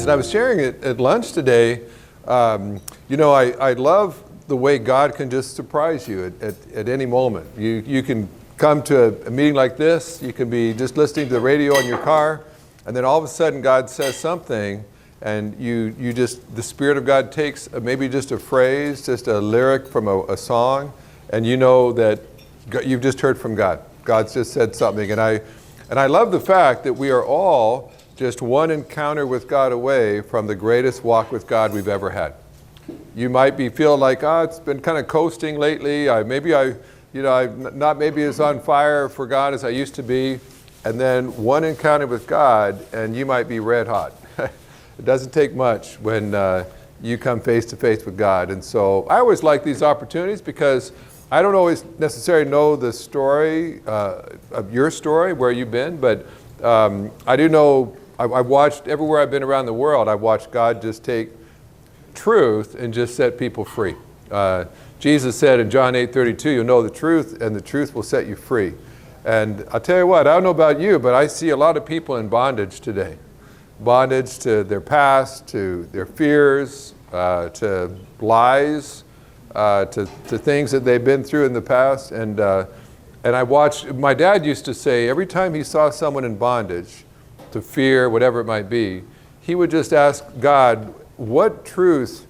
And I was sharing it at lunch today. I love the way God can just surprise you at any moment. You can come to a meeting like this. You can be just listening to the radio in your car, and then all of a sudden God says something, and the Spirit of God takes maybe just a phrase, just a lyric from a song, and you know that you've just heard from God. God's just said something, and I love the fact that we are all just one encounter with God away from the greatest walk with God we've ever had. You might be feeling like, it's been kind of coasting lately. I'm not maybe as on fire for God as I used to be. And then one encounter with God, and you might be red hot. It doesn't take much when you come face to face with God. And so I always like these opportunities because I don't always necessarily know the story of your story, where you've been, but I do know I've watched everywhere I've been around the world. I've watched God just take truth and just set people free. Jesus said in John 8:32, you'll know the truth, and the truth will set you free. And I'll tell you what, I don't know about you, but I see a lot of people in bondage today. Bondage to their past, to their fears, to lies, to things that they've been through in the past. And I watched, my dad used to say, every time he saw someone in bondage, to fear, whatever it might be, he would just ask God, what truth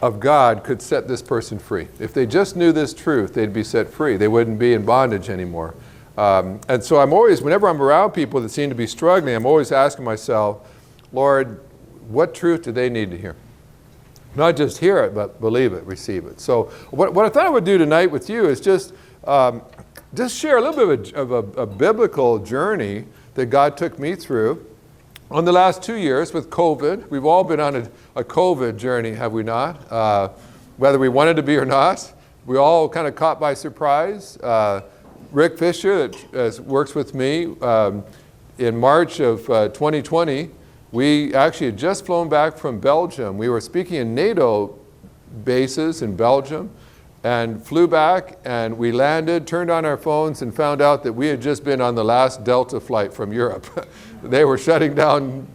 of God could set this person free? If they just knew this truth, they'd be set free. They wouldn't be in bondage anymore. And so I'm always, whenever I'm around people that seem to be struggling, I'm always asking myself, Lord, what truth do they need to hear? Not just hear it, but believe it, receive it. So what I thought I would do tonight with you is just share a little bit of a biblical journey that God took me through on the last 2 years with COVID. We've all been on a COVID journey, have we not? Whether we wanted to be or not. We all kind of caught by surprise. Rick Fisher, that works with me, in March of 2020, we actually had just flown back from Belgium. We were speaking in NATO bases in Belgium, and flew back, and we landed, turned on our phones, and found out that we had just been on the last Delta flight from Europe. They were shutting down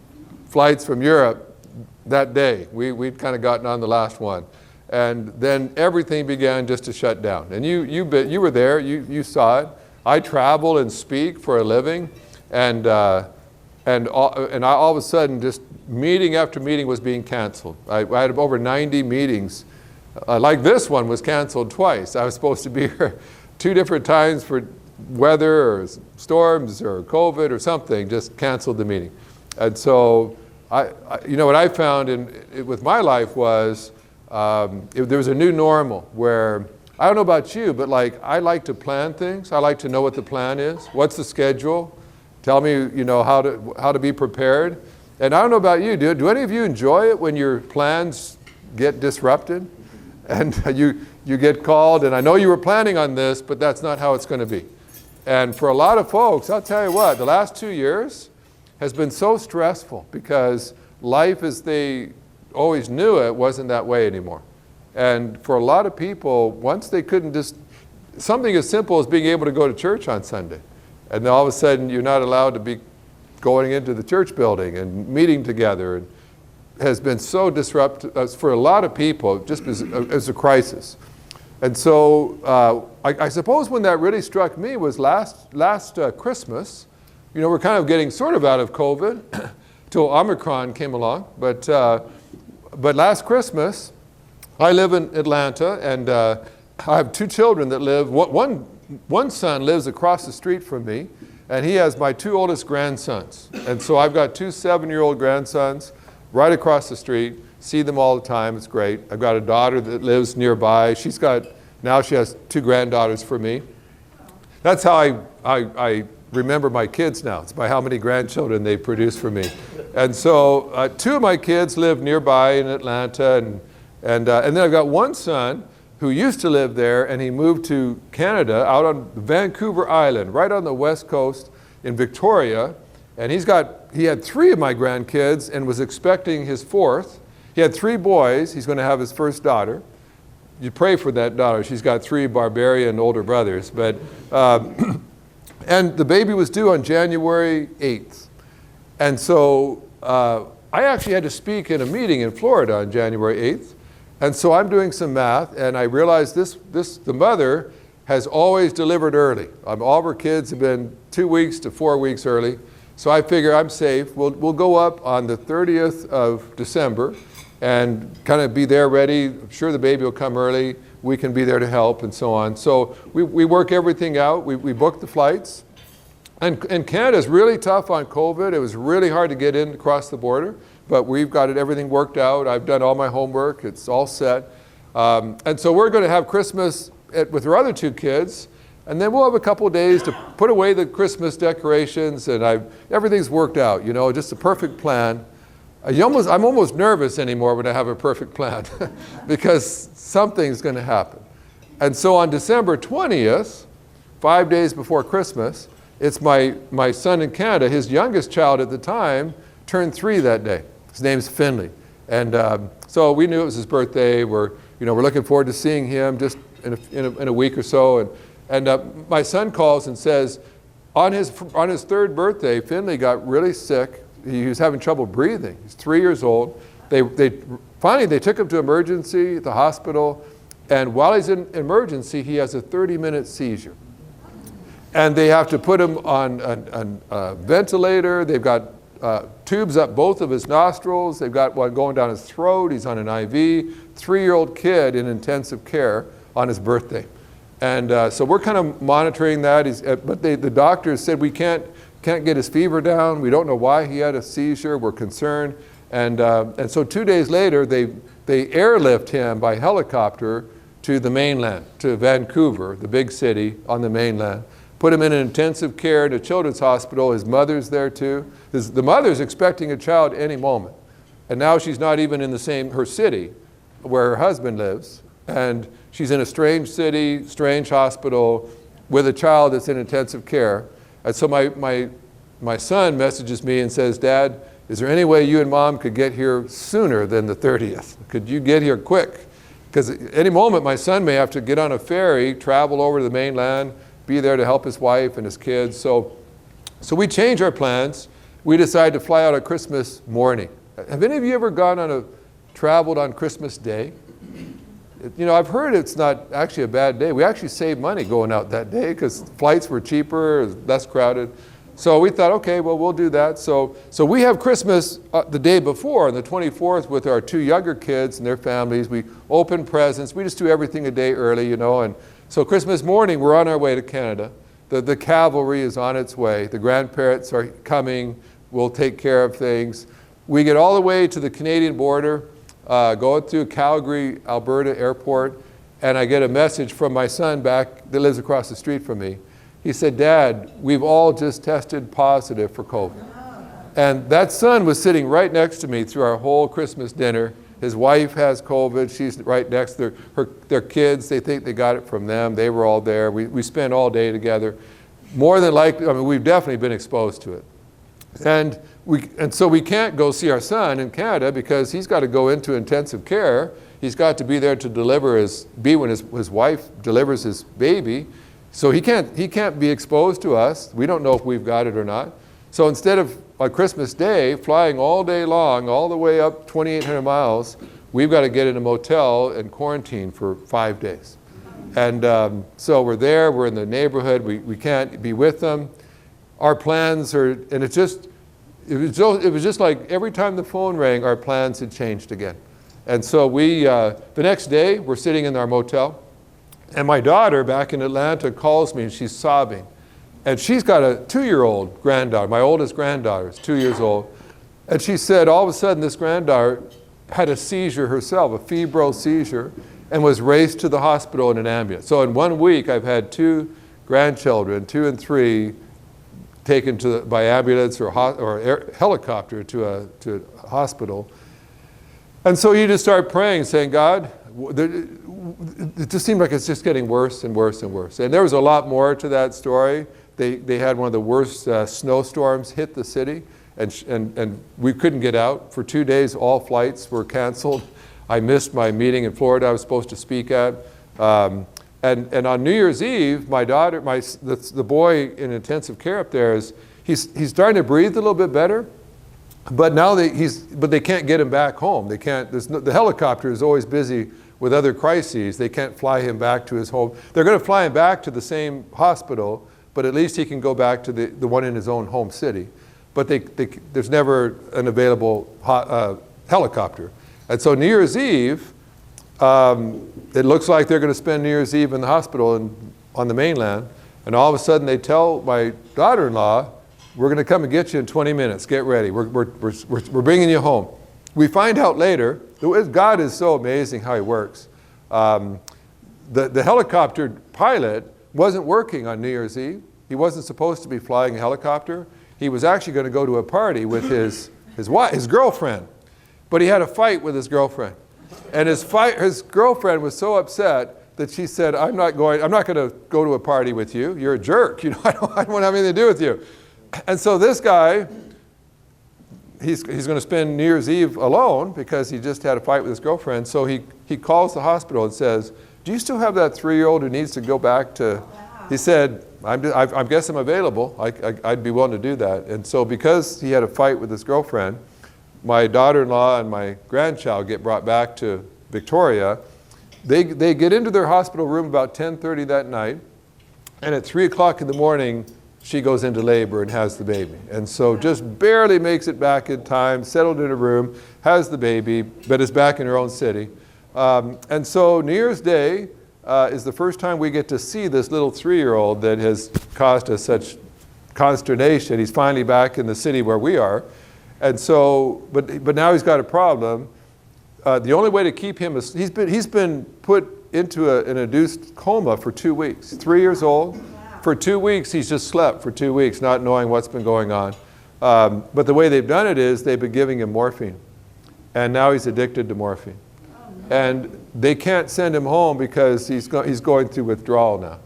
flights from Europe that day. We'd kind of gotten on the last one. And then everything began just to shut down. And you were there, you saw it. I travel and speak for a living, and all of a sudden, just meeting after meeting was being canceled. I had over 90 meetings. Like this one was canceled twice. I was supposed to be here 2 different times for weather or storms or COVID or something, just canceled the meeting. And so, what I found with my life was there was a new normal where, I don't know about you, but I like to plan things. I like to know what the plan is. What's the schedule? Tell me, how to be prepared. And I don't know about you. Do any of you enjoy it when your plans get disrupted? And you get called, and I know you were planning on this, but that's not how it's going to be. And for a lot of folks, I'll tell you what, the last 2 years has been so stressful because life as they always knew it wasn't that way anymore. And for a lot of people, once they couldn't something as simple as being able to go to church on Sunday, and then all of a sudden you're not allowed to be going into the church building and meeting together, and has been so disruptive for a lot of people, just as a crisis. And so I suppose when that really struck me was last Christmas. We're kind of getting sort of out of COVID till Omicron came along. But last Christmas, I live in Atlanta, and I have 2 children that live. One son lives across the street from me, and he has my 2 oldest grandsons. And so I've got 2 7-year-old grandsons right across the street, see them all the time, it's great. I've got a daughter that lives nearby. Now she has 2 granddaughters for me. That's how I remember my kids now. It's by how many grandchildren they produce for me. And so 2 of my kids live nearby in Atlanta, and then I've got one son who used to live there, and he moved to Canada, out on Vancouver Island, right on the west coast in Victoria. And he had 3 of my grandkids and was expecting his 4th. He had 3 boys. He's going to have his first daughter. You pray for that daughter. She's got 3 barbarian older brothers. But and the baby was due on January 8th. And so I actually had to speak in a meeting in Florida on January 8th. And so I'm doing some math, and I realized the mother has always delivered early. All of her kids have been 2 weeks to 4 weeks early. So I figure I'm safe. We'll go up on the 30th of December and kind of be there ready. I'm sure the baby will come early. We can be there to help and so on. So we work everything out. We book the flights. And Canada's really tough on COVID. It was really hard to get in across the border, but we've got everything worked out. I've done all my homework. It's all set. And so we're going to have Christmas with our other 2 kids, and then we'll have a couple of days to put away the Christmas decorations, and everything's worked out, just a perfect plan. I'm almost nervous anymore when I have a perfect plan because something's going to happen. And so on December 20th, 5 days before Christmas, it's my son in Canada. His youngest child at the time turned 3 that day. His name's Finley. And so we knew it was his birthday. We're looking forward to seeing him just in a week or so. And my son calls and says, on his 3rd birthday, Finley got really sick. He was having trouble breathing. He's 3 years old. Finally, they took him to emergency at the hospital. And while he's in emergency, he has a 30-minute seizure. And they have to put him on a ventilator. They've got tubes up both of his nostrils. They've got one going down his throat. He's on an IV. 3-year-old kid in intensive care on his birthday. And so we're kind of monitoring that. But the doctors said we can't get his fever down. We don't know why he had a seizure. We're concerned. And so 2 days later, they airlift him by helicopter to the mainland, to Vancouver, the big city on the mainland. Put him in an intensive care at a children's hospital. His mother's there too. The mother's expecting a child any moment. And now she's not even in her city where her husband lives. And she's in a strange city, strange hospital with a child that's in intensive care. And so my son messages me and says, Dad, is there any way you and Mom could get here sooner than the 30th? Could you get here quick? Because at any moment my son may have to get on a ferry, travel over to the mainland, be there to help his wife and his kids. So we change our plans. We decide to fly out on Christmas morning. Have any of you ever traveled on Christmas Day? I've heard it's not actually a bad day. We actually saved money going out that day because flights were cheaper, less crowded. So we thought, okay, well, we'll do that. So we have Christmas the day before, on the 24th, with our 2 younger kids and their families. We open presents. We just do everything a day early, And so Christmas morning, we're on our way to Canada. The cavalry is on its way. The grandparents are coming. We'll take care of things. We get all the way to the Canadian border, going through Calgary, Alberta airport, and I get a message from my son that lives across the street from me. He said, Dad, we've all just tested positive for COVID. And that son was sitting right next to me through our whole Christmas dinner. His wife has COVID. She's right next to their kids. They think they got it from them. They were all there. We spent all day together. More than likely, we've definitely been exposed to it. And so we can't go see our son in Canada because he's got to go into intensive care. He's got to be there to be when his wife delivers his baby. So he can't be exposed to us. We don't know if we've got it or not. So instead of on Christmas Day, flying all day long, all the way up 2,800 miles, we've got to get in a motel and quarantine for 5 days. And so we're there, we're in the neighborhood, we can't be with them. Our plans are, and it was just like every time the phone rang, our plans had changed again. And so the next day, we're sitting in our motel, and my daughter back in Atlanta calls me and she's sobbing. And she's got a 2-year-old granddaughter. My oldest granddaughter is 2 years old. And she said all of a sudden this granddaughter had a seizure herself, a febrile seizure, and was raced to the hospital in an ambulance. So in 1 week, I've had 2 grandchildren, 2 and 3, taken by ambulance or helicopter to a hospital. And so you just start praying, saying, God, it just seemed like it's just getting worse and worse and worse. And there was a lot more to that story. They had one of the worst snowstorms hit the city, and we couldn't get out. For 2 days, all flights were canceled. I missed my meeting in Florida I was supposed to speak at. And on New Year's Eve, my daughter, the boy in intensive care up there, he's starting to breathe a little bit better. But now they can't get him back home. They can't. The helicopter is always busy with other crises. They can't fly him back to his home. They're going to fly him back to the same hospital, but at least he can go back to the one in his own home city. But there's never an available helicopter. And so New Year's Eve, it looks like they're going to spend New Year's Eve in the hospital on the mainland. And all of a sudden they tell my daughter-in-law, we're going to come and get you in 20 minutes. Get ready. We're bringing you home. We find out later, God is so amazing how he works. The helicopter pilot wasn't working on New Year's Eve. He wasn't supposed to be flying a helicopter. He was actually going to go to a party with his girlfriend. But he had a fight with his girlfriend. And his girlfriend was so upset that she said, I'm not going to go to a party with you. You're a jerk. I don't want to have anything to do with you. And so this guy, he's going to spend New Year's Eve alone because he just had a fight with his girlfriend. So he calls the hospital and says, do you still have that 3-year-old who needs to go back to... Wow. He said, I guess I'm available. I'd be willing to do that. And so because he had a fight with his girlfriend, my daughter-in-law and my grandchild get brought back to Victoria. They get into their hospital room about 10:30 that night, and at 3 o'clock in the morning, she goes into labor and has the baby. And so just barely makes it back in time, settled in a room, has the baby, but is back in her own city. And so New Year's Day is the first time we get to see this little 3-year-old that has caused us such consternation. He's finally back in the city where we are. And so, but now he's got a problem. The only way to keep him, he's been put into an induced coma for 2 weeks. He's 3 years old. Wow. For 2 weeks, he's just slept for 2 weeks, not knowing what's been going on. But the way they've done it is they've been giving him morphine. And now he's addicted to morphine. And they can't send him home because he's going through withdrawal now.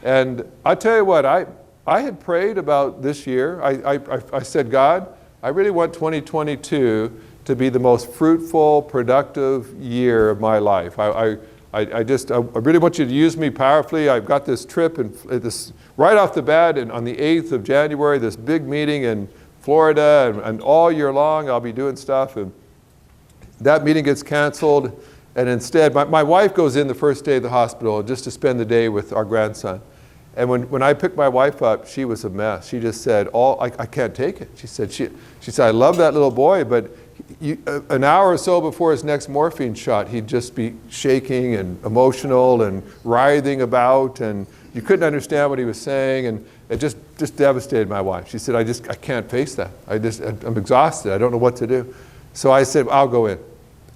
And I tell you what, I had prayed about this year. I said, God, I really want 2022 to be the most fruitful, productive year of my life. I really want you to use me powerfully. I've got this trip and this right off the bat, and on the 8th of January, this big meeting in Florida, and all year long I'll be doing stuff. And that meeting gets canceled, and instead, my wife goes in the first day of the hospital just to spend the day with our grandson. And when I picked my wife up, she was a mess. She just said, I can't take it. She said, I love that little boy, but an hour or so before his next morphine shot, he'd just be shaking and emotional and writhing about, and you couldn't understand what he was saying, and it just devastated my wife. She said, I can't face that. I'm exhausted. I don't know what to do. So I said, I'll go in.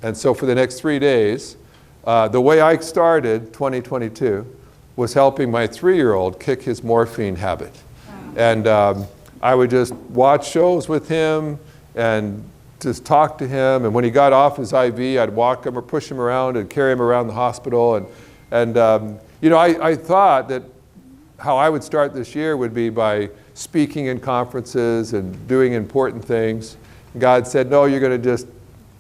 And so for the next 3 days, the way I started 2022 was helping my 3-year-old kick his morphine habit. And I would just watch shows with him and just talk to him. And when he got off his IV, I'd walk him or push him around and carry him around the hospital. I thought that how I would start this year would be by speaking in conferences and doing important things. God said, no, you're going to just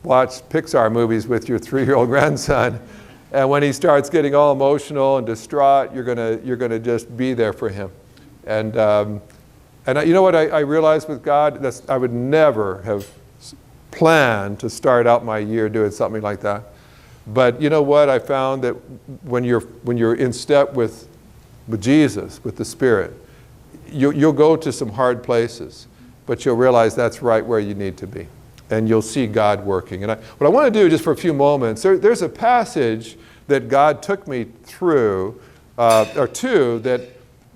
watch Pixar movies with your 3-year-old grandson. And when he starts getting all emotional and distraught, you're gonna just be there for him. And you know what I realized with God? I would never have planned to start out my year doing something like that. But you know what? I found that when you're in step with Jesus, with the Spirit, you'll go to some hard places, but you'll realize that's right where you need to be. And you'll see God working. And what I want to do just for a few moments, there's a passage that God took me through, or two, that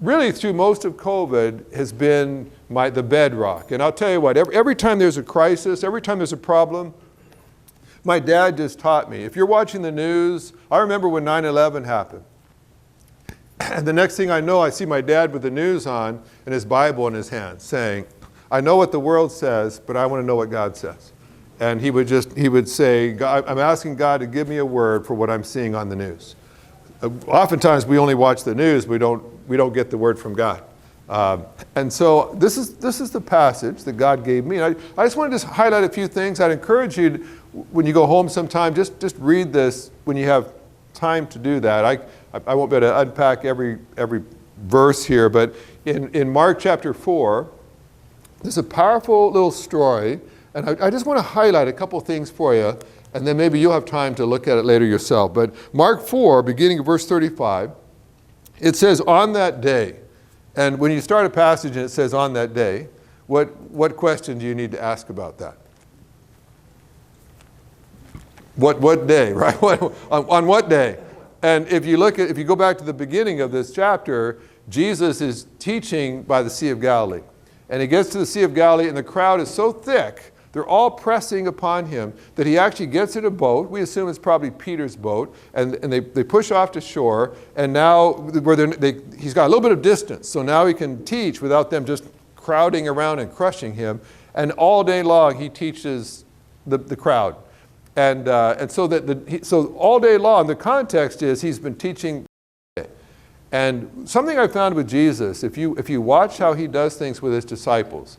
really through most of COVID has been the bedrock. And I'll tell you what, every time there's a crisis, every time there's a problem, my dad just taught me. If you're watching the news, I remember when 9/11 happened. And the next thing I know, I see my dad with the news on and his Bible in his hand saying, I know what the world says, but I want to know what God says. And he would say, I'm asking God to give me a word for what I'm seeing on the news. Oftentimes we only watch the news, we don't get the word from God. And so this is the passage that God gave me. And I just want to just highlight a few things. I'd encourage you, when you go home sometime, just read this when you have time to do that. I won't be able to unpack every verse here, but in Mark chapter 4, there's a powerful little story And I just want to highlight a couple things for you, and then maybe you'll have time to look at it later yourself. But Mark 4, beginning of verse 35, it says, on that day. And when you start a passage and it says on that day, what question do you need to ask about that? What day, right? On what day? And if you go back to the beginning of this chapter, Jesus is teaching by the Sea of Galilee. And he gets to the Sea of Galilee, and the crowd is so thick, they're all pressing upon him, that he actually gets in a boat. We assume it's probably Peter's boat. And they push off to shore. And now he's got a little bit of distance. So now he can teach without them just crowding around and crushing him. And all day long he teaches the crowd. And so all day long, the context is he's been teaching. And something I found with Jesus, if you watch how he does things with his disciples,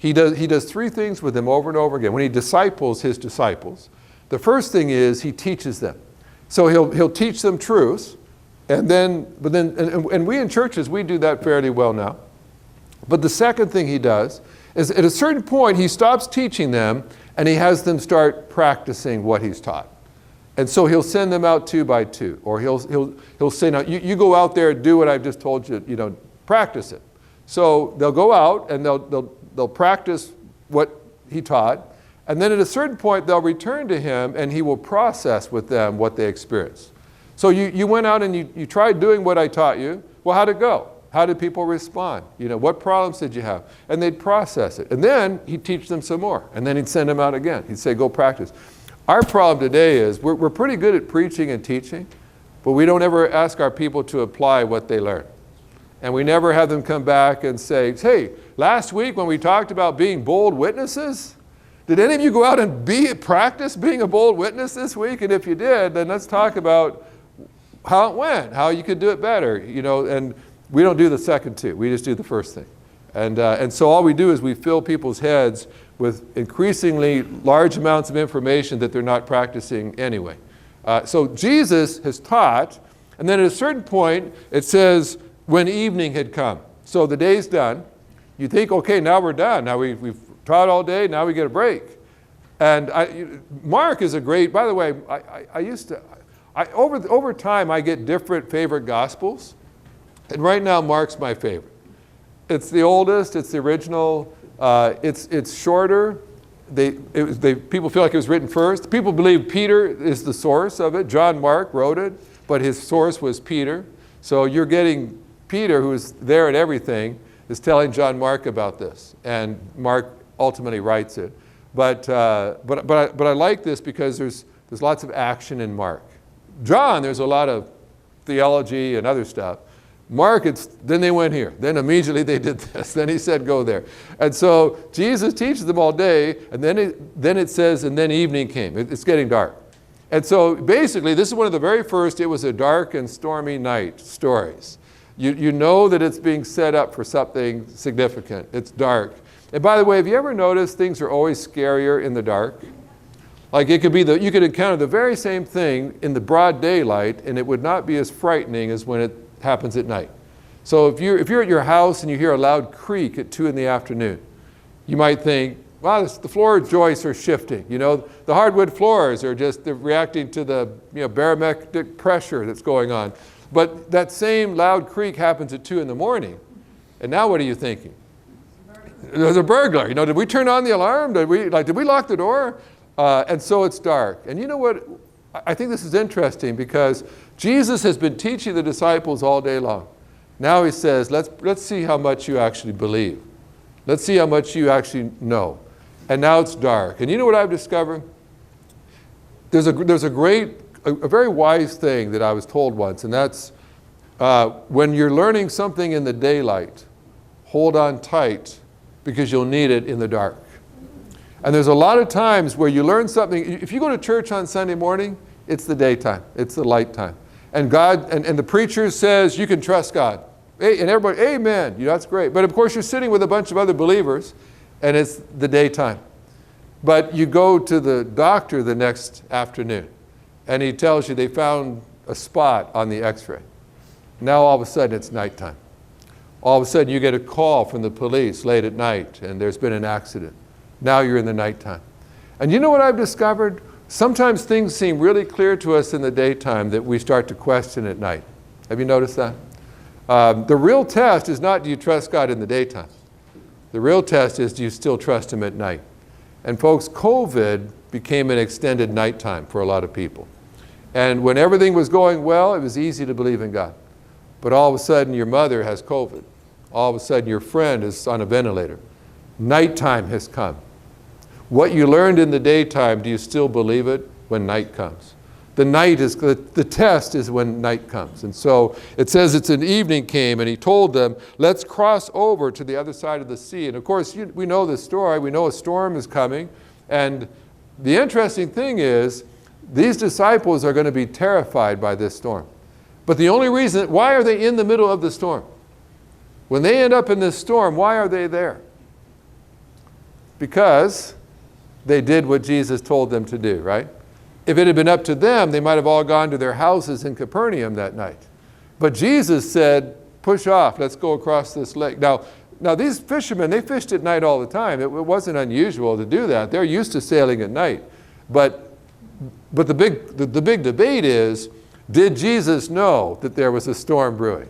he does three things with them over and over again. When he disciples his disciples, the first thing is he teaches them. So he'll teach them truths, and we in churches, we do that fairly well now. But the second thing he does is at a certain point he stops teaching them and he has them start practicing what he's taught. And so he'll send them out 2 by 2, or he'll say, now you go out there and do what I've just told you, practice it. So they'll go out and they'll practice what he taught, and then at a certain point they'll return to him and he will process with them what they experienced. So you went out and you tried doing what I taught you. Well, how'd it go? How did people respond? What problems did you have? And they'd process it. And then he'd teach them some more. And then he'd send them out again. He'd say, go practice. Our problem today is we're pretty good at preaching and teaching, but we don't ever ask our people to apply what they learn. And we never have them come back and say, hey, last week when we talked about being bold witnesses, did any of you go out and practice being a bold witness this week? And if you did, then let's talk about how it went, how you could do it better. And we don't do the second two. We just do the first thing. And so all we do is we fill people's heads with increasingly large amounts of information that they're not practicing anyway. So Jesus has taught, and then at a certain point, it says, when evening had come. So the day's done. You think, okay, now we're done. Now we've taught all day, now we get a break. And Mark is a great, by the way, over time I get different favorite gospels. And right now Mark's my favorite. It's the oldest, it's the original, it's shorter. People feel like it was written first. People believe Peter is the source of it. John Mark wrote it, but his source was Peter. So you're getting Peter, who's there at everything, is telling John Mark about this. And Mark ultimately writes it. But I like this because there's lots of action in Mark. John, there's a lot of theology and other stuff. Mark, then they went here. Then immediately they did this. Then he said, go there. And so Jesus teaches them all day, and then it says, and then evening came. It's getting dark. And so basically, this is one of the very first, it was a dark and stormy night stories. You know that it's being set up for something significant. It's dark. And by the way, have you ever noticed things are always scarier in the dark? Like it could be you could encounter the very same thing in the broad daylight, and it would not be as frightening as when it happens at night. So if you're at your house and you hear a loud creak at 2 in the afternoon, you might think, wow, the floor joists are shifting. The hardwood floors are they're reacting to the barometric pressure that's going on. But that same loud creak happens at 2 in the morning. And now what are you thinking? There's a burglar. Did we turn on the alarm? Did we lock the door? And so it's dark. And you know what? I think this is interesting because Jesus has been teaching the disciples all day long. Now he says, let's see how much you actually believe. Let's see how much you actually know. And now it's dark. And you know what I've discovered? There's a very wise thing that I was told once, and that's when you're learning something in the daylight, hold on tight because you'll need it in the dark. And there's a lot of times where you learn something. If you go to church on Sunday morning, it's the daytime. It's the light time. And God, and the preacher says you can trust God. And everybody, amen. That's great. But of course you're sitting with a bunch of other believers and it's the daytime. But you go to the doctor the next afternoon and he tells you they found a spot on the x-ray. Now all of a sudden it's nighttime. All of a sudden you get a call from the police late at night and there's been an accident. Now you're in the nighttime. And you know what I've discovered? Sometimes things seem really clear to us in the daytime that we start to question at night. Have you noticed that? The real test is not do you trust God in the daytime. The real test is do you still trust Him at night? And folks, COVID became an extended nighttime for a lot of people. And when everything was going well, it was easy to believe in God. But all of a sudden your mother has COVID. All of a sudden your friend is on a ventilator. Nighttime has come. What you learned in the daytime, do you still believe it when night comes? The test is when night comes. And so it says it's an evening came, and He told them, let's cross over to the other side of the sea. And of course, we know the story. We know a storm is coming. And the interesting thing is, these disciples are going to be terrified by this storm. But the only reason, why are they in the middle of the storm? When they end up in this storm, why are they there? Because they did what Jesus told them to do, right? If it had been up to them, they might have all gone to their houses in Capernaum that night. But Jesus said, push off, let's go across this lake. Now these fishermen, they fished at night all the time. It wasn't unusual to do that. They're used to sailing at night. But the big debate is, did Jesus know that there was a storm brewing?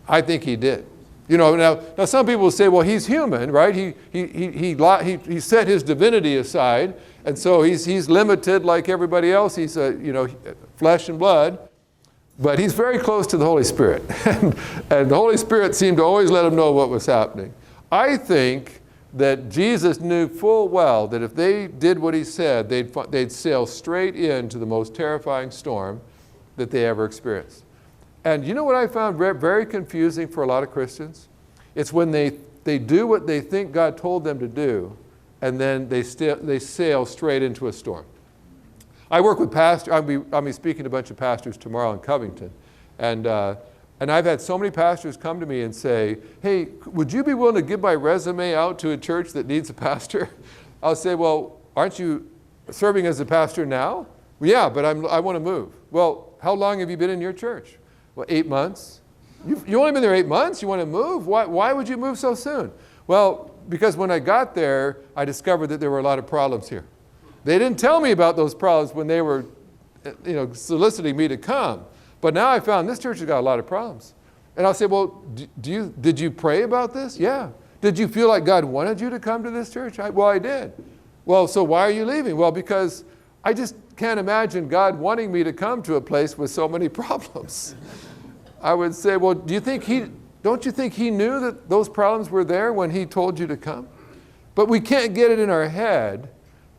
I think He did. You know, now some people will say, well, He's human, right? He set His divinity aside, and so he's limited like everybody else. He's flesh and blood, but He's very close to the Holy Spirit, and the Holy Spirit seemed to always let Him know what was happening. I think that Jesus knew full well that if they did what He said, they'd sail straight into the most terrifying storm that they ever experienced. And you know what I found very confusing for a lot of Christians? It's when they do what they think God told them to do, and then they sail straight into a storm. I work with pastors. I'll be speaking to a bunch of pastors tomorrow in Covington. And I've had so many pastors come to me and say, hey, would you be willing to give my resume out to a church that needs a pastor? I'll say, well, aren't you serving as a pastor now? Well, yeah, but I want to move. Well, how long have you been in your church? Well, 8 months. You've only been there 8 months? You want to move? Why would you move so soon? Well, because when I got there, I discovered that there were a lot of problems here. They didn't tell me about those problems when they were soliciting me to come. But now I found this church has got a lot of problems. And I'll say, well, did you pray about this? Yeah. Did you feel like God wanted you to come to this church? Well, I did. Well, so why are you leaving? Well, because I just can't imagine God wanting me to come to a place with so many problems. I would say, well, don't you think He knew that those problems were there when He told you to come? But we can't get it in our head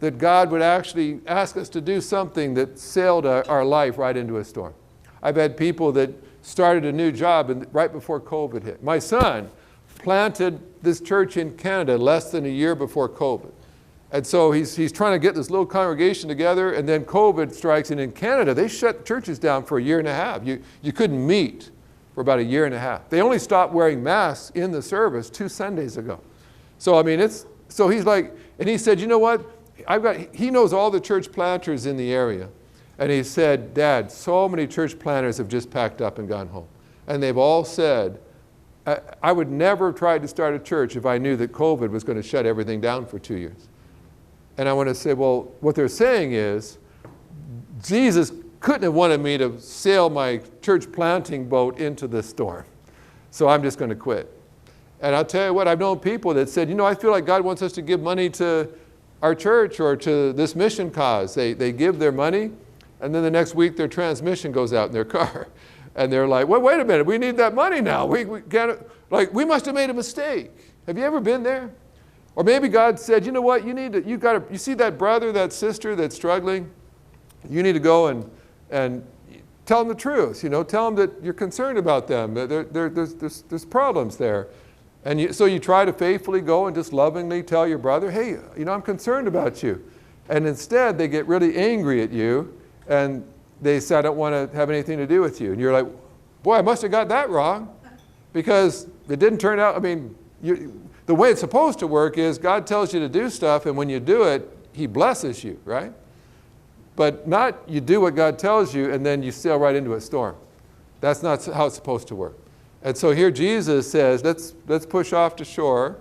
that God would actually ask us to do something that sailed our life right into a storm. I've had people that started a new job right before COVID hit. My son planted this church in Canada less than a year before COVID. And so he's trying to get this little congregation together, and then COVID strikes, and in Canada, they shut churches down for a year and a half. You couldn't meet for about a year and a half. They only stopped wearing masks in the service 2 Sundays ago. So, I mean, so he's like, and he said, you know what? He knows all the church planters in the area. And he said, Dad, so many church planters have just packed up and gone home. And they've all said, I would never have tried to start a church if I knew that COVID was going to shut everything down for 2 years. And I want to say, well, what they're saying is, Jesus couldn't have wanted me to sail my church planting boat into this storm. So I'm just going to quit. And I'll tell you what, I've known people that said, I feel like God wants us to give money to our church or to this mission cause. They give their money, and then the next week their transmission goes out in their car. And they're like, well, wait a minute, we need that money now. We must have made a mistake. Have you ever been there? Or maybe God said, you know what, you see that brother, that sister that's struggling? You need to go and tell them the truth. Tell them that you're concerned about them. There's problems there. And so you try to faithfully go and just lovingly tell your brother, hey, I'm concerned about you. And instead, they get really angry at you, and they say, I don't want to have anything to do with you. And you're like, boy, I must have got that wrong, because it didn't turn out, the way it's supposed to work is God tells you to do stuff, and when you do it, He blesses you, right? But not you do what God tells you, and then you sail right into a storm. That's not how it's supposed to work. And so here Jesus says, let's push off to shore.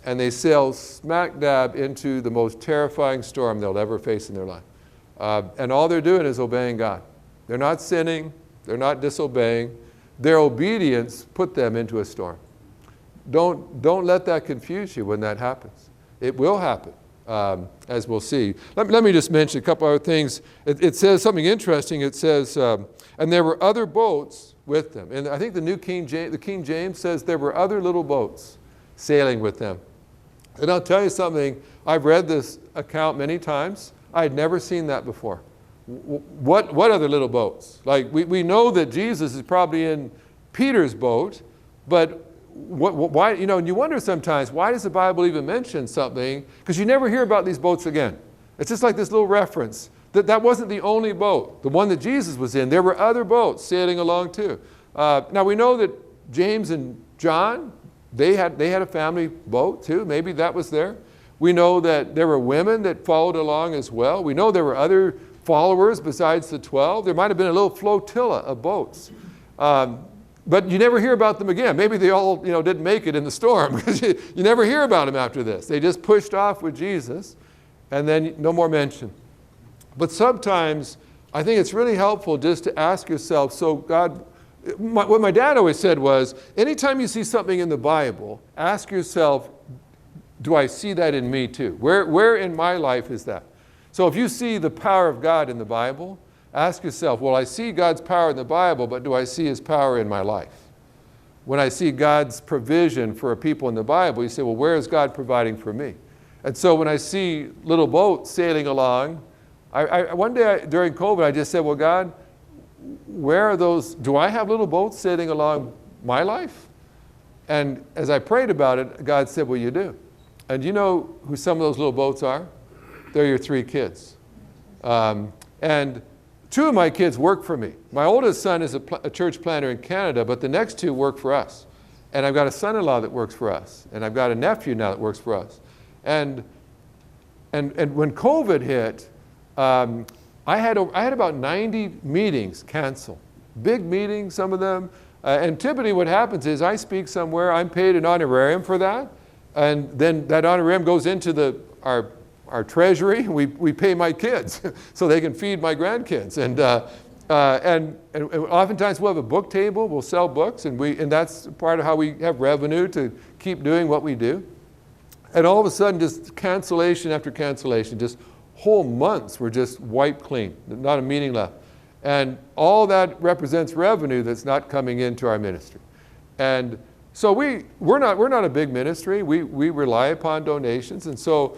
and they sail smack dab into the most terrifying storm they'll ever face in their life. And all they're doing is obeying God. They're not sinning. They're not disobeying. Their obedience put them into a storm. Don't let that confuse you when that happens. It will happen, as we'll see. Let me just mention a couple other things. It says something interesting. It says, and there were other boats with them. And I think the King James says there were other little boats sailing with them. And I'll tell you something. I've read this account many times. I had never seen that before. What other little boats? Like we know that Jesus is probably in Peter's boat, but why? You know, and you wonder sometimes, why does the Bible even mention something? Because you never hear about these boats again. It's just like this little reference. That wasn't the only boat, the one that Jesus was in. There were other boats sailing along too. Now we know that James and John, they had a family boat too. Maybe that was there. We know that there were women that followed along as well. We know there were other followers besides the 12. There might have been a little flotilla of boats. But you never hear about them again. Maybe they all didn't make it in the storm, because you never hear about them after this. They just pushed off with Jesus, and then no more mention. But sometimes I think it's really helpful just to ask yourself, so God, what my dad always said was, anytime you see something in the Bible, ask yourself, do I see that in me too? Where in my life is that? So if you see the power of God in the Bible, ask yourself, well, I see God's power in the Bible, but do I see his power in my life? When I see God's provision for a people in the Bible, you say, well, where is God providing for me? And so when I see little boats sailing along, one day during COVID, I just said, well, God, where are those? Do I have little boats sailing along my life? And as I prayed about it, God said, well, you do. And you know who some of those little boats are? They're your 3 kids. And 2 of my kids work for me. My oldest son is a church planter in Canada, but the next 2 work for us. And I've got a son-in-law that works for us. And I've got a nephew now that works for us. And when COVID hit, I had about 90 meetings canceled. Big meetings, some of them. And typically what happens is I speak somewhere, I'm paid an honorarium for that. And then that honorarium goes into our treasury. We pay my kids so they can feed my grandkids. And oftentimes we'll have a book table. We'll sell books, and that's part of how we have revenue to keep doing what we do. And all of a sudden, just cancellation after cancellation, just whole months were just wiped clean, not a meeting left. And all that represents revenue that's not coming into our ministry. And so we're not a big ministry. We rely upon donations. And so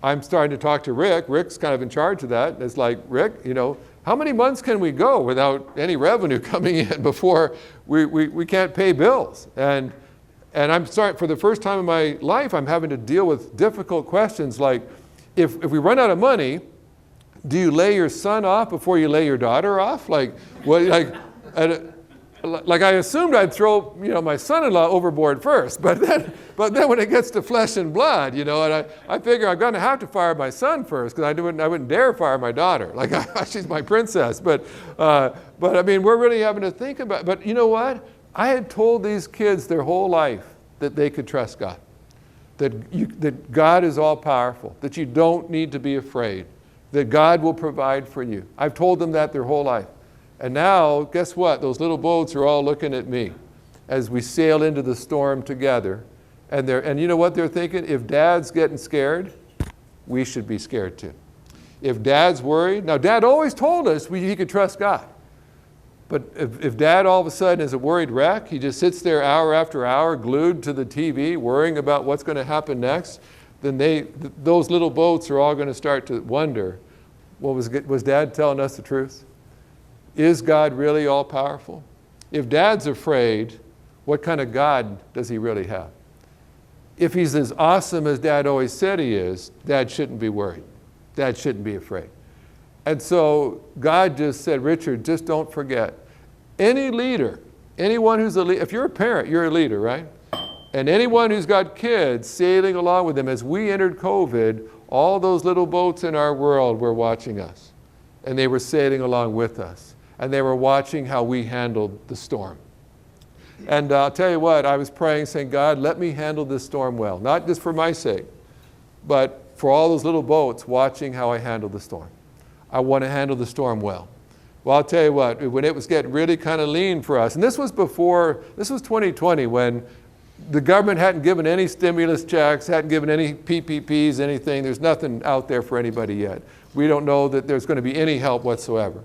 I'm starting to talk to Rick. Rick's kind of in charge of that. And it's like, Rick, how many months can we go without any revenue coming in before we can't pay bills? And I'm starting, for the first time in my life, I'm having to deal with difficult questions like, if we run out of money, do you lay your son off before you lay your daughter off? Like I assumed I'd throw my son-in-law overboard first, but then when it gets to flesh and blood, and I figure I'm going to have to fire my son first, because I wouldn't dare fire my daughter. Like she's my princess. But I mean, we're really having to think about. But you know what? I had told these kids their whole life that they could trust God, that God is all powerful, that you don't need to be afraid, that God will provide for you. I've told them that their whole life. And now, guess what? Those little boats are all looking at me as we sail into the storm together. And you know what they're thinking? If Dad's getting scared, we should be scared too. If Dad's worried, now Dad always told us he could trust God. But if Dad all of a sudden is a worried wreck, he just sits there hour after hour glued to the TV, worrying about what's going to happen next, then those little boats are all going to start to wonder, well, was Dad telling us the truth? Is God really all powerful? If Dad's afraid, what kind of God does he really have? If he's as awesome as Dad always said he is, Dad shouldn't be worried. Dad shouldn't be afraid. And so God just said, Richard, just don't forget. Any leader, anyone who's a leader, if you're a parent, you're a leader, right? And anyone who's got kids sailing along with them, as we entered COVID, all those little boats in our world were watching us. And they were sailing along with us. And they were watching how we handled the storm. And I'll tell you what, I was praying, saying, God, let me handle this storm well. Not just for my sake, but for all those little boats watching how I handle the storm. I want to handle the storm well. Well, I'll tell you what, when it was getting really kind of lean for us, and this was 2020, when the government hadn't given any stimulus checks, hadn't given any PPPs, anything. There's nothing out there for anybody yet. We don't know that there's going to be any help whatsoever.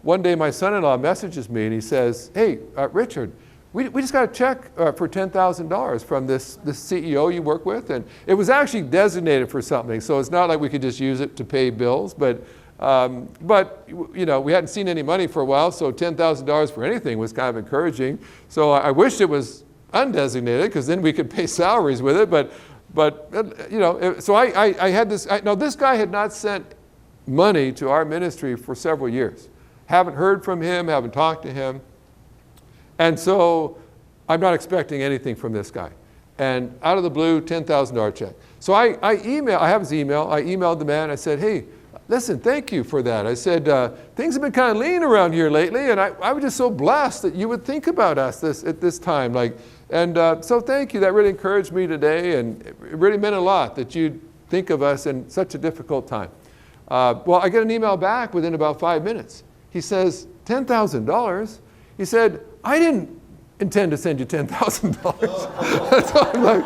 One day my son-in-law messages me and he says, hey, Richard, we just got a check for $10,000 from this CEO you work with. And it was actually designated for something, so it's not like we could just use it to pay bills. But you know, we hadn't seen any money for a while, so $10,000 for anything was kind of encouraging. So I wished it was undesignated, because then we could pay salaries with it. But you know, so I had this. Now this guy had not sent money to our ministry for several years. Haven't heard from him, haven't talked to him. And so I'm not expecting anything from this guy. And out of the blue, $10,000 check. So I have his email. I emailed the man. I said, hey, listen, thank you for that. I said, things have been kind of lean around here lately, and I was just so blessed that you would think about us at this time. So thank you. That really encouraged me today, and it really meant a lot that you'd think of us in such a difficult time. Well, I get an email back within about 5 minutes. He says, $10,000? He said, I didn't intend to send you $10,000. So I'm like,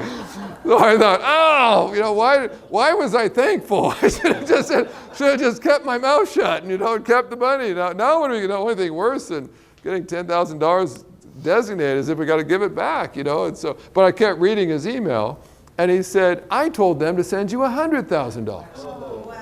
so I thought, oh, you know, why was I thankful? I should have just kept my mouth shut and, you know, kept the money. Now what do we know? Anything worse than getting $10,000 designated is if we got to give it back, you know. And so, but I kept reading his email, and he said, I told them to send you $100,000.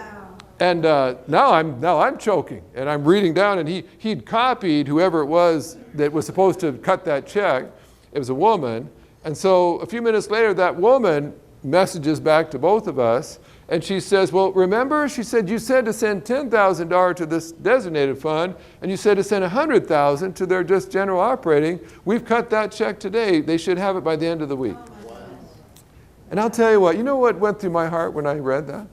And now I'm choking, and I'm reading down, and he'd copied whoever it was that was supposed to cut that check. It was a woman. And so a few minutes later, that woman messages back to both of us, and she says, well, remember, she said, you said to send $10,000 to this designated fund, and you said to send $100,000 to their just general operating. We've cut that check today. They should have it by the end of the week. And I'll tell you what, you know what went through my heart when I read that?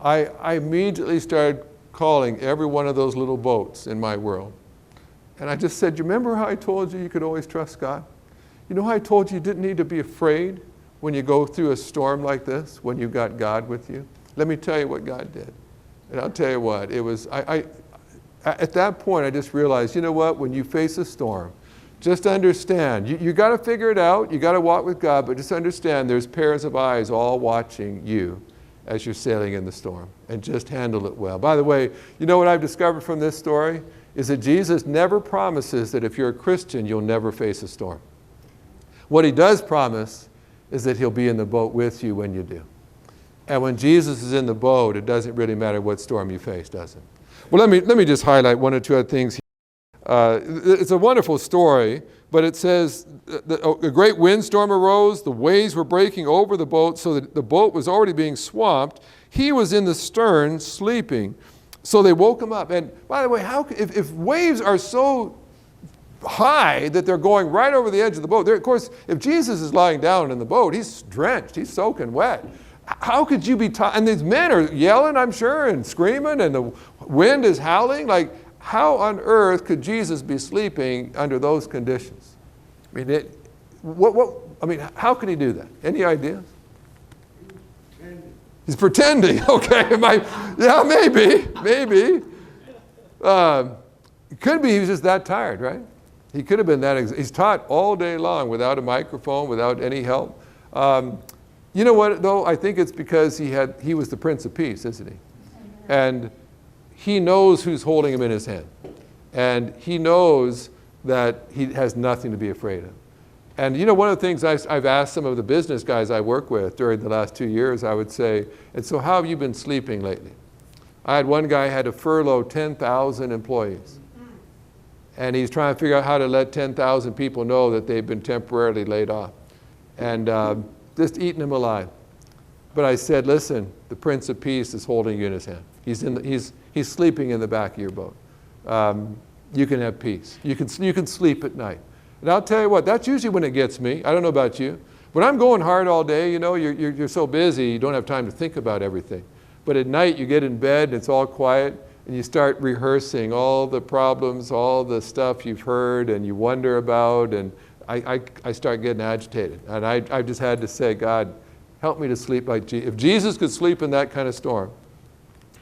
I immediately started calling every one of those little boats in my world. And I just said, you remember how I told you could always trust God? You know how I told you didn't need to be afraid when you go through a storm like this, when you've got God with you? Let me tell you what God did. And I'll tell you what, it was, at that point I just realized, you know what, when you face a storm, just understand, you got to figure it out, you got to walk with God, but just understand there's pairs of eyes all watching you as you're sailing in the storm, and just handle it well. By the way, you know what I've discovered from this story? Is that Jesus never promises that if you're a Christian, you'll never face a storm. What he does promise is that he'll be in the boat with you when you do. And when Jesus is in the boat, it doesn't really matter what storm you face, does it? Well, let me just highlight one or two other things. It's a wonderful story, but it says a great windstorm arose, the waves were breaking over the boat so that the boat was already being swamped. He was in the stern sleeping, so they woke him up. And by the way, if waves are so high that they're going right over the edge of the boat, of course, if Jesus is lying down in the boat, he's drenched, he's soaking wet. How could you be and these men are yelling, I'm sure, and screaming, and the wind is howling. Like, how on earth could Jesus be sleeping under those conditions? I mean, how could he do that? Any ideas? He's pretending. Okay, yeah, maybe. It could be he was just that tired, right? He could have been that. He's taught all day long without a microphone, without any help. You know what, though? I think it's because he was the Prince of Peace, isn't he? And he knows who's holding him in his hand. And he knows that he has nothing to be afraid of. And you know, one of the things I've asked some of the business guys I work with during the last 2 years, I would say, and so how have you been sleeping lately? I had one guy had to furlough 10,000 employees. And he's trying to figure out how to let 10,000 people know that they've been temporarily laid off. And just eating them alive. But I said, listen, the Prince of Peace is holding you in his hand. He's sleeping in the back of your boat. You can have peace. You can sleep at night. And I'll tell you what, that's usually when it gets me. I don't know about you. When I'm going hard all day, you know, you're so busy, you don't have time to think about everything. But at night, you get in bed, and it's all quiet, and you start rehearsing all the problems, all the stuff you've heard and you wonder about, and I start getting agitated. And I just had to say, God, help me to sleep like Jesus. If Jesus could sleep in that kind of storm,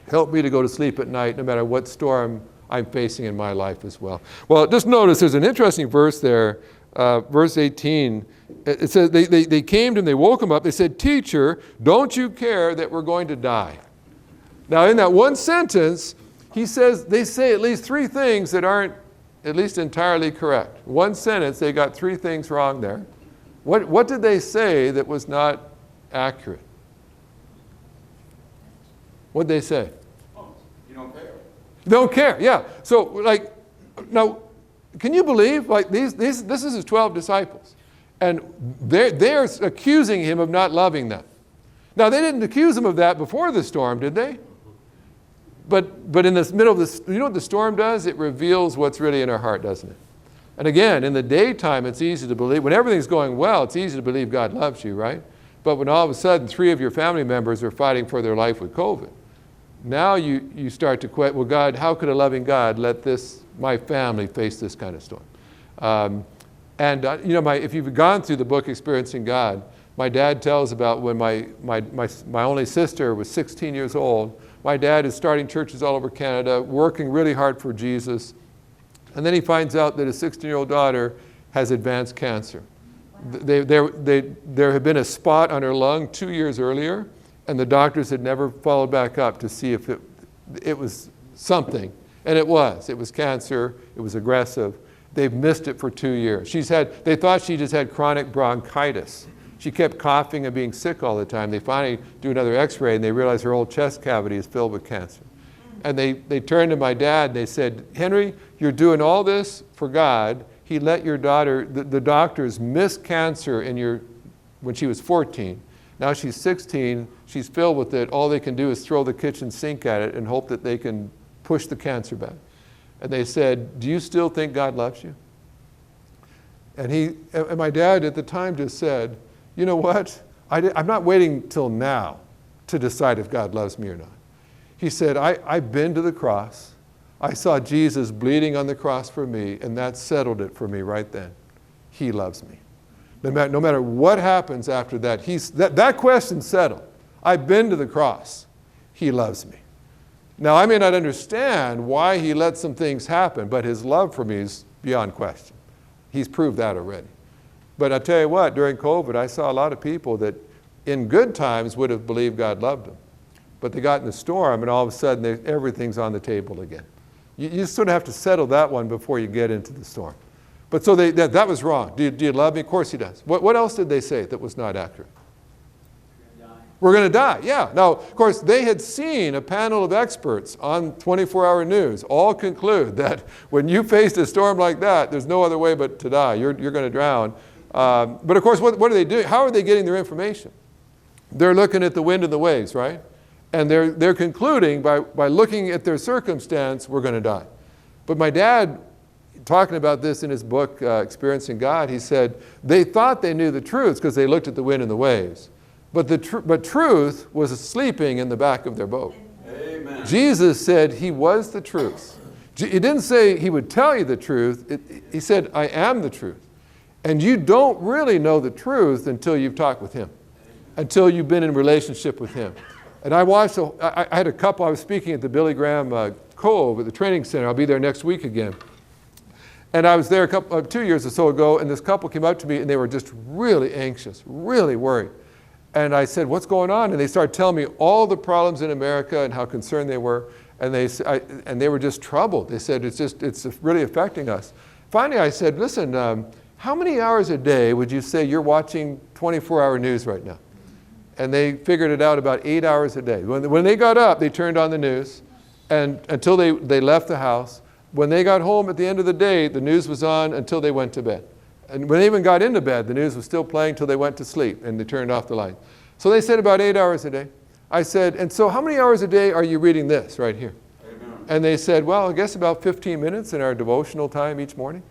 help me to go to sleep at night no matter what storm I'm facing in my life as well. Well, just notice there's an interesting verse there, verse 18. It says they came to him, they woke him up. They said, "Teacher, don't you care that we're going to die?" Now, in that one sentence, they say at least three things that aren't at least entirely correct. One sentence, they got three things wrong there. What did they say that was not accurate? What did they say? Oh, you don't care. Don't care, yeah. So, like, now, can you believe, like, this is his 12 disciples, and they're accusing him of not loving them. Now, they didn't accuse him of that before the storm, did they? But in the middle of this, you know what the storm does? It reveals what's really in our heart, doesn't it? And again, in the daytime, it's easy to believe. When everything's going well, it's easy to believe God loves you, right? But when all of a sudden 3 of your family members are fighting for their life with COVID, now you start to question, well, God, how could a loving God let my family face this kind of storm? If you've gone through the book Experiencing God, my dad tells about when my only sister was 16 years old. My dad is starting churches all over Canada, working really hard for Jesus. And then he finds out that his 16-year-old daughter has advanced cancer. Wow. There had been a spot on her lung 2 years earlier, and the doctors had never followed back up to see if it was something. And it was cancer, it was aggressive. They've missed it for 2 years. They thought she just had chronic bronchitis. She kept coughing and being sick all the time. They finally do another x-ray and they realize her whole chest cavity is filled with cancer. And they turned to my dad and they said, "Henry, you're doing all this for God. He let your daughter, the doctors miss cancer when she was 14. Now she's 16, she's filled with it. All they can do is throw the kitchen sink at it and hope that they can push the cancer back." And they said, "Do you still think God loves you?" And my dad at the time just said, "You know what? I'm not waiting till now to decide if God loves me or not." He said, I've been to the cross. I saw Jesus bleeding on the cross for me, and that settled it for me right then. He loves me. No matter what happens after that, that question's settled. I've been to the cross. He loves me. Now, I may not understand why he let some things happen, but his love for me is beyond question. He's proved that already. But I tell you what, during COVID, I saw a lot of people that in good times would have believed God loved them. But they got in the storm, and all of a sudden, everything's on the table again. You sort of have to settle that one before you get into the storm. But so that was wrong. Do you love me? Of course he does. What else did they say that was not accurate? We're going to die, yeah. Now, of course, they had seen a panel of experts on 24-hour news all conclude that when you face a storm like that, there's no other way but to die. You're going to drown. But of course, what are they doing? How are they getting their information? They're looking at the wind and the waves, right? And they're concluding by looking at their circumstance, we're going to die. But my dad, talking about this in his book, Experiencing God, he said they thought they knew the truth because they looked at the wind and the waves. But truth was sleeping in the back of their boat. Amen. Jesus said he was the truth. He didn't say he would tell you the truth. He said, I am the truth. And you don't really know the truth until you've talked with him, until you've been in relationship with him. And I had a couple, I was speaking at the Billy Graham Cove at the training center. I'll be there next week again. And I was there 2 years or so ago, and this couple came up to me, and they were just really anxious, really worried. And I said, what's going on? And they started telling me all the problems in America and how concerned they were. And they were just troubled. They said, it's really affecting us. Finally, I said, listen, how many hours a day would you say you're watching 24-hour news right now? And they figured it out about 8 hours a day. When they got up, they turned on the news and until they left the house. When they got home at the end of the day, the news was on until they went to bed. And when they even got into bed, the news was still playing till they went to sleep and they turned off the light. So they said about 8 hours a day. I said, and so how many hours a day are you reading this right here? Amen. And they said, well, I guess about 15 minutes in our devotional time each morning.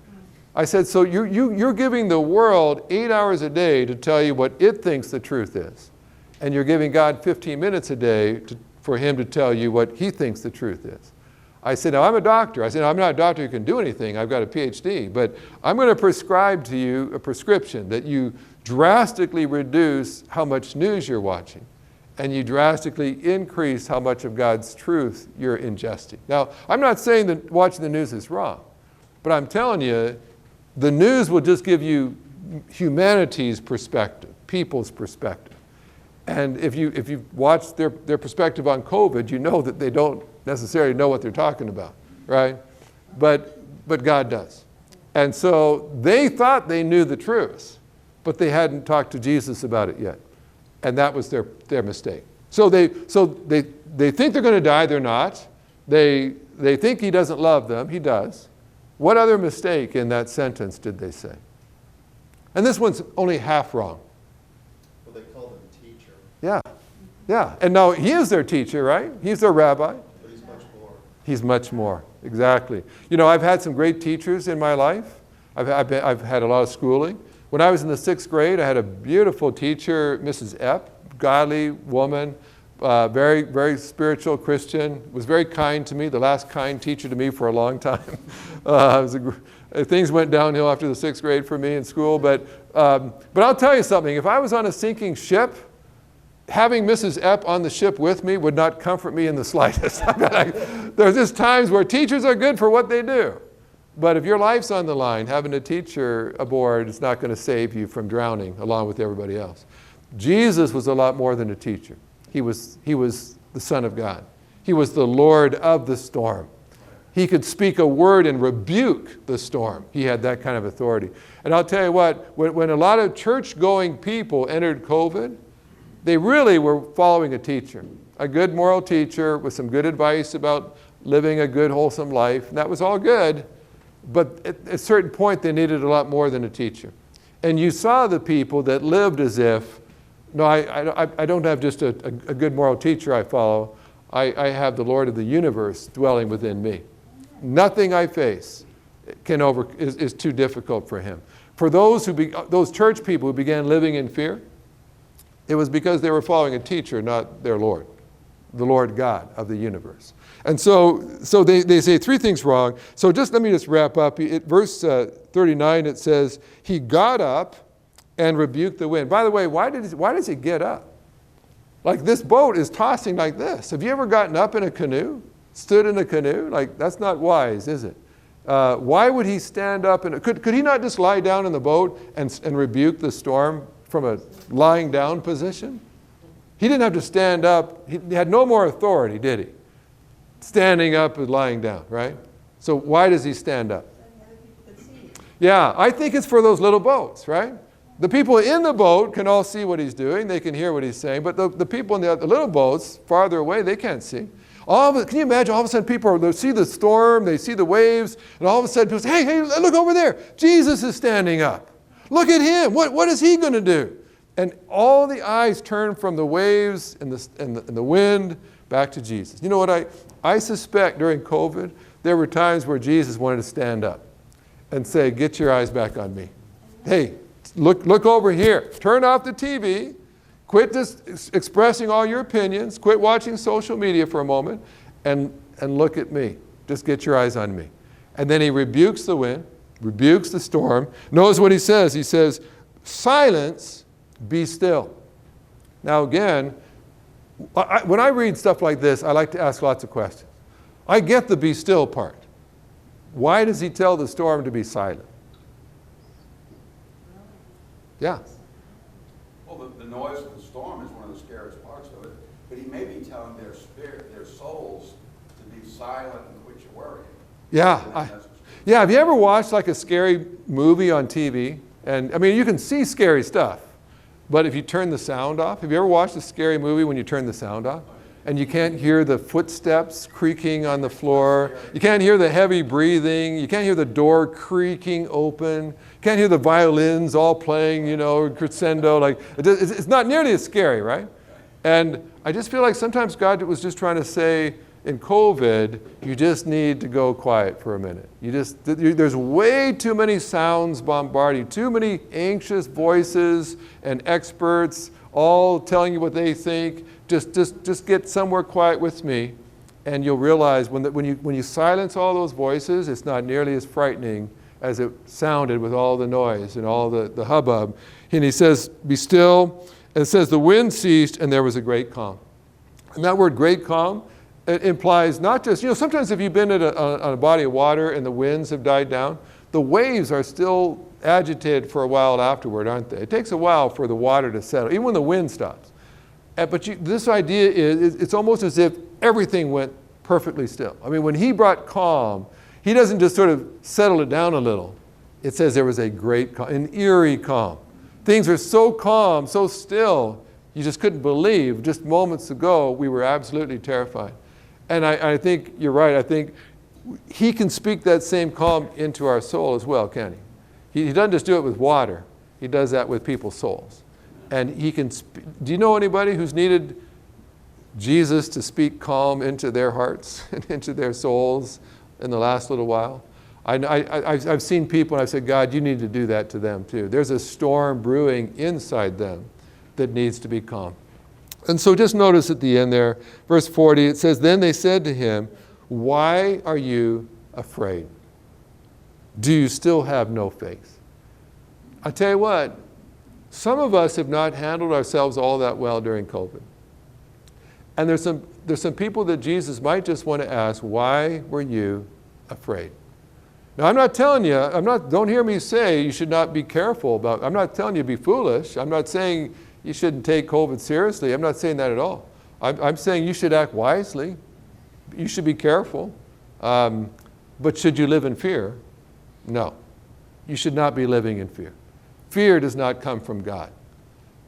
I said, so you're giving the world 8 hours a day to tell you what it thinks the truth is. And you're giving God 15 minutes a day for him to tell you what he thinks the truth is. I said, now I'm a doctor. I said, no, I'm not a doctor who can do anything. I've got a PhD. But I'm going to prescribe to you a prescription that you drastically reduce how much news you're watching. And you drastically increase how much of God's truth you're ingesting. Now, I'm not saying that watching the news is wrong. But I'm telling you, the news will just give you humanity's perspective, people's perspective. And if you watch their perspective on COVID, you know that they don't necessarily know what they're talking about, right? But God does. And so they thought they knew the truth, but they hadn't talked to Jesus about it yet. And that was their mistake. So they think they're going to die, they're not. They think he doesn't love them, he does. What other mistake in that sentence did they say? And this one's only half wrong. Well, they called him teacher. Yeah. And now he is their teacher, right? He's their rabbi. But he's much more. He's much more, exactly. You know, I've had some great teachers in my life. I've had a lot of schooling. When I was in the 6th grade, I had a beautiful teacher, Mrs. Epp, godly woman, very, very spiritual Christian, was very kind to me, the last kind teacher to me for a long time. Things went downhill after the 6th grade for me in school, but I'll tell you something. If I was on a sinking ship, having Mrs. Epp on the ship with me would not comfort me in the slightest. There's just times where teachers are good for what they do. But if your life's on the line, having a teacher aboard is not going to save you from drowning along with everybody else. Jesus was a lot more than a teacher. He was the Son of God. He was the Lord of the storm. He could speak a word and rebuke the storm. He had that kind of authority. And I'll tell you what, when a lot of church-going people entered COVID, they really were following a teacher, a good moral teacher with some good advice about living a good, wholesome life. And that was all good, but at a certain point they needed a lot more than a teacher. And you saw the people that lived as if, no, I don't have just a good moral teacher I follow. I have the Lord of the universe dwelling within me. Nothing I face is too difficult for him. For those church people who began living in fear, it was because they were following a teacher, not their Lord, the Lord God of the universe. And so they say 3 things wrong. So let me wrap up. Verse 39, it says, he got up and rebuked the wind. By the way, why does he get up? Like, this boat is tossing like this. Have you ever gotten up in a canoe? Stood in a canoe? Like, that's not wise, is it? Why would he stand up? Could he not just lie down in the boat and rebuke the storm from a lying down position? He didn't have to stand up. He had no more authority, did he? Standing up and lying down, right? So why does he stand up? Yeah, I think it's for those little boats, right? The people in the boat can all see what he's doing. They can hear what he's saying. But the people in the little boats farther away, they can't see. Can you imagine all of a sudden they see the storm, they see the waves, and all of a sudden people say, hey, look over there. Jesus is standing up. Look at him. What is he going to do? And all the eyes turn from the waves and the wind back to Jesus. You know what I suspect during COVID, there were times where Jesus wanted to stand up and say, get your eyes back on me. Hey, look over here. Turn off the TV. Quit just expressing all your opinions. Quit watching social media for a moment and look at me. Just get your eyes on me. And then he rebukes the wind, rebukes the storm. Notice what he says. He says, silence, be still. Now again, when I read stuff like this, I like to ask lots of questions. I get the be still part. Why does he tell the storm to be silent? Yeah. Well, the noise of the storm is one of the scariest parts of it. But he may be telling their spirit, their souls, to be silent and quit your worrying. Yeah. Yeah. Have you ever watched like a scary movie on TV? And I mean, you can see scary stuff. But if you turn the sound off, have you ever watched a scary movie when you turn the sound off? And you can't hear the footsteps creaking on the floor. You can't hear the heavy breathing. You can't hear the door creaking open. You can't hear the violins all playing, crescendo. Like, it's not nearly as scary, right? And I just feel like sometimes God was just trying to say, in COVID, you just need to go quiet for a minute. There's way too many sounds bombarding, too many anxious voices and experts all telling you what they think. Just get somewhere quiet with me And you'll realize when you silence all those voices, it's not nearly as frightening as it sounded with all the noise and all the hubbub. And he says, be still. And it says the wind ceased and there was a great calm. And that word great calm, it implies not just, sometimes if you've been on a body of water and the winds have died down, the waves are still agitated for a while afterward, aren't they? It takes a while for the water to settle, even when the wind stops. But this idea is, it's almost as if everything went perfectly still. I mean, when he brought calm, he doesn't just sort of settle it down a little. It says there was a great calm, an eerie calm. Things are so calm, so still, you just couldn't believe. Just moments ago, we were absolutely terrified. And I think you're right. I think he can speak that same calm into our soul as well, can't he? He doesn't just do it with water. He does that with people's souls. And he can do you know anybody who's needed Jesus to speak calm into their hearts and into their souls in the last little while? I've seen people and I've said, God, you need to do that to them too. There's a storm brewing inside them that needs to be calm. And so just notice at the end there, verse 40, it says, then they said to him, why are you afraid? Do you still have no faith? I tell you what, some of us have not handled ourselves all that well during COVID. And there's some people that Jesus might just want to ask, why were you afraid? Now, I'm not telling you, don't hear me say you should not be careful about, I'm not telling you to be foolish. I'm not saying you shouldn't take COVID seriously. I'm not saying that at all. I'm saying you should act wisely. You should be careful. But should you live in fear? No. You should not be living in fear. Fear does not come from God.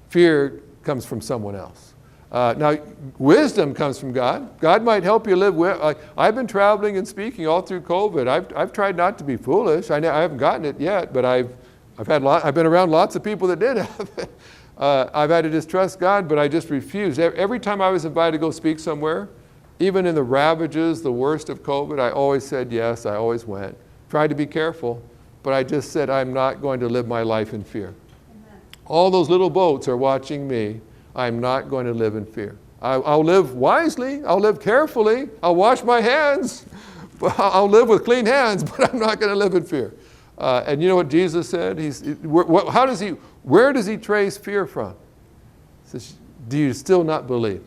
Fear comes from someone else. Now, wisdom comes from God. God might help you live with. I've been traveling and speaking all through COVID. I've tried not to be foolish. I haven't gotten it yet, but I've been around lots of people that did have it. I've had to just trust God, but I just refused. Every time I was invited to go speak somewhere, even in the ravages, the worst of COVID, I always said yes. I always went. Tried to be careful, but I just said I'm not going to live my life in fear. Amen. All those little boats are watching me. I'm not going to live in fear. I'll live wisely. I'll live carefully. I'll wash my hands. I'll live with clean hands, but I'm not going to live in fear. And you know what Jesus said? Where does he trace fear from? He says, do you still not believe?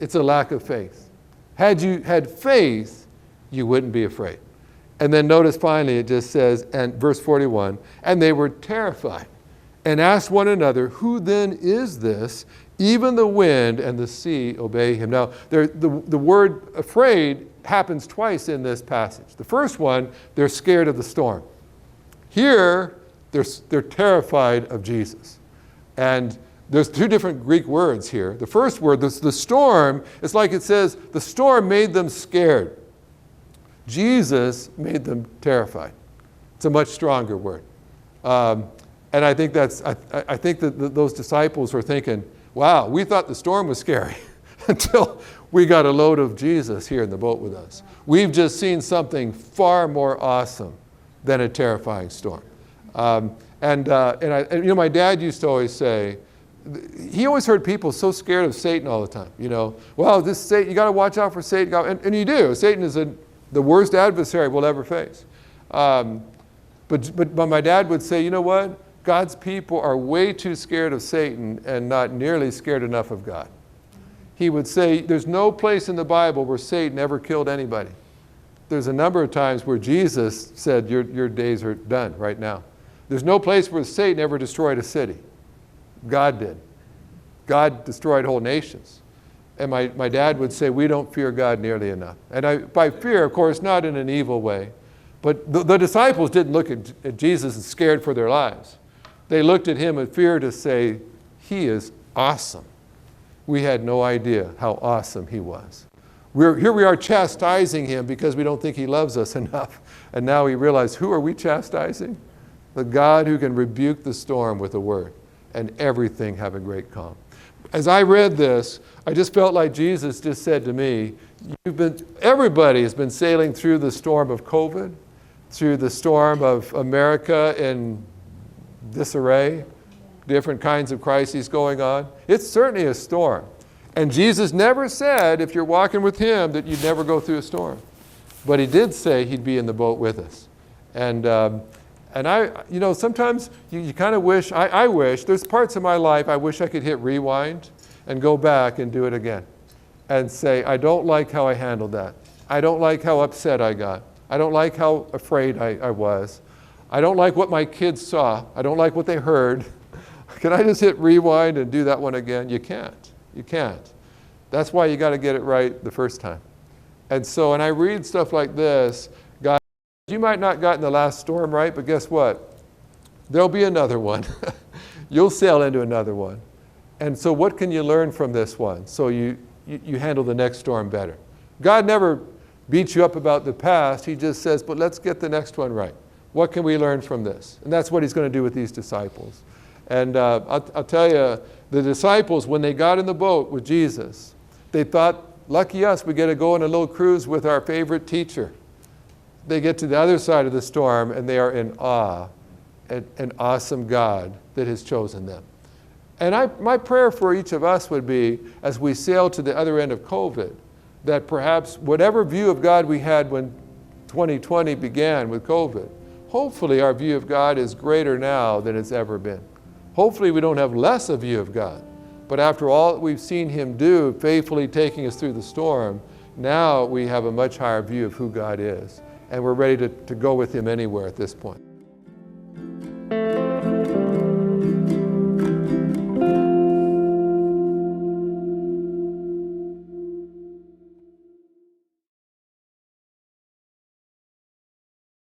It's a lack of faith. Had you had faith, you wouldn't be afraid. And then notice finally it just says, and verse 41, and they were terrified and asked one another, who then is this? Even the wind and the sea obey him. Now, the word afraid happens twice in this passage. The first one, they're scared of the storm. Here, they're terrified of Jesus. And there's two different Greek words here. The first word, the storm, it's like it says, the storm made them scared. Jesus made them terrified. It's a much stronger word. And I think I think that those disciples were thinking, wow, we thought the storm was scary until we got a load of Jesus here in the boat with us. We've just seen something far more awesome than a terrifying storm. And my dad used to always say, he always heard people so scared of Satan all the time. Well, this Satan, you got to watch out for Satan. And you do. Satan is the worst adversary we'll ever face. But my dad would say, you know what? God's people are way too scared of Satan and not nearly scared enough of God. He would say, there's no place in the Bible where Satan ever killed anybody. There's a number of times where Jesus said, your days are done right now. There's no place where Satan ever destroyed a city. God did. God destroyed whole nations. And my dad would say, we don't fear God nearly enough. And by fear, of course, not in an evil way. But the disciples didn't look at Jesus and scared for their lives. They looked at him in fear to say, he is awesome. We had no idea how awesome he was. Here we are chastising him because we don't think he loves us enough. And now we realize, who are we chastising? The God who can rebuke the storm with a word and everything have a great calm. As I read this, I just felt like Jesus just said to me, everybody has been sailing through the storm of COVID, through the storm of America in disarray, different kinds of crises going on. It's certainly a storm. And Jesus never said, if you're walking with him, that you'd never go through a storm. But he did say he'd be in the boat with us. And I, you know, sometimes you kind of wish, I wish, there's parts of my life I wish I could hit rewind and go back and do it again. And say, I don't like how I handled that. I don't like how upset I got. I don't like how afraid I was. I don't like what my kids saw. I don't like what they heard. Can I just hit rewind and do that one again? You can't. You can't. That's why you got to get it right the first time. And so, and I read stuff like this, God, you might not gotten the last storm right, but guess what? There'll be another one. You'll sail into another one. And so what can you learn from this one so you handle the next storm better? God never beats you up about the past. He just says, but let's get the next one right. What can we learn from this? And that's what he's going to do with these disciples. And I'll tell you, the disciples, when they got in the boat with Jesus, they thought, lucky us, we get to go on a little cruise with our favorite teacher. They get to the other side of the storm, and they are in awe at an awesome God that has chosen them. And my prayer for each of us would be, as we sail to the other end of COVID, that perhaps whatever view of God we had when 2020 began with COVID, hopefully our view of God is greater now than it's ever been. Hopefully we don't have less a view of God. But after all that we've seen him do, faithfully taking us through the storm, now we have a much higher view of who God is. And we're ready to go with him anywhere at this point.